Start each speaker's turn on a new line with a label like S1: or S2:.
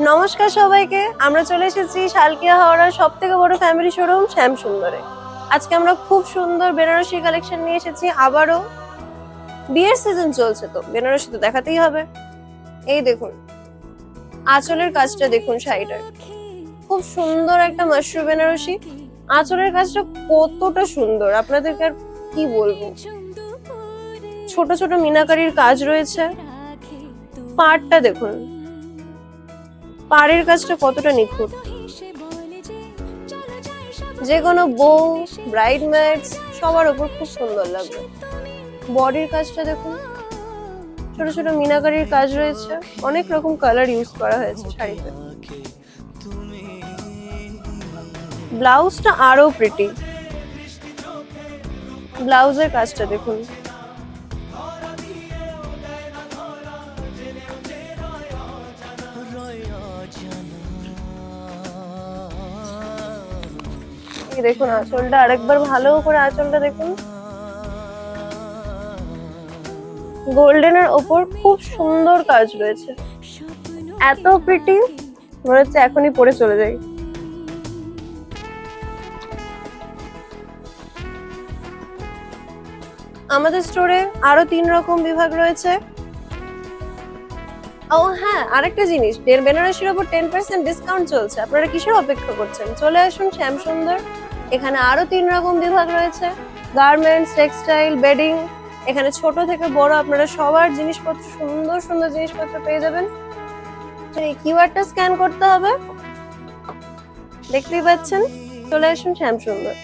S1: নমস্কার সবাইকে, আমরা চলে এসেছি শালকিয়া হাওড়ার সব থেকে বড় ফ্যামিলি শোরুম শ্যাম সুন্দরে। আজকে আমরা খুব সুন্দর বেনারসি কালেকশন নিয়ে এসেছি। আবারও বিয়ের সিজন চলছে, তো বেনারসি তো দেখাতেই হবে। এই দেখুন, আঁচলের কাজটা দেখুন, শাড়িটার খুব সুন্দর একটা মাশরু বেনারসি। আঁচলের কাজটা কতটা সুন্দর আপনাদেরকে আর কি বলবো। ছোট ছোট মিনাকারির কাজ রয়েছে। পাড়টা দেখুন, পাড়ের কাজটা কতটা নিখুঁত। যে কোনো বউ, ব্রাইডমেডস সবার উপর খুব সুন্দর লাগবে। বডির কাজটা দেখুন, ছোট ছোট মিনাকারির কাজ রয়েছে। অনেক রকম কালার ইউজ করা হয়েছে শাড়িতে। ব্লাউজটা আরো প্রিটি। ব্লাউজের কাজটা দেখুন, দেখুন আঁচলটা আরেকবার ভালো করে আঁচলটা দেখুন। গোল্ডেনের ওপর খুব সুন্দর কাজ রয়েছে, এত প্রিটি, মনে হচ্ছে এখনই পরে চলে যাই। আমাদের স্টোরে আরো 3 রকম বিভাগ রয়েছে। ও হ্যাঁ, আরেকটা জিনিস, বেনারসির উপর 10% ডিসকাউন্ট চলছে। আপনারা কিসের অপেক্ষা করছেন? চলে আসুন শ্যাম সুন্দর। এখানে আরো 3 রকম বিভাগ রয়েছে, গার্মেন্টস, টেক্সটাইল, বেডিং। এখানে ছোট থেকে বড় আপনারা সবার জিনিসপত্র, সুন্দর সুন্দর জিনিসপত্র পেয়ে যাবেন। তো এই কিউআরটা স্ক্যান করতে হবে, দেখতেই পাচ্ছেন। চলে আসুন শ্যাম সুন্দর।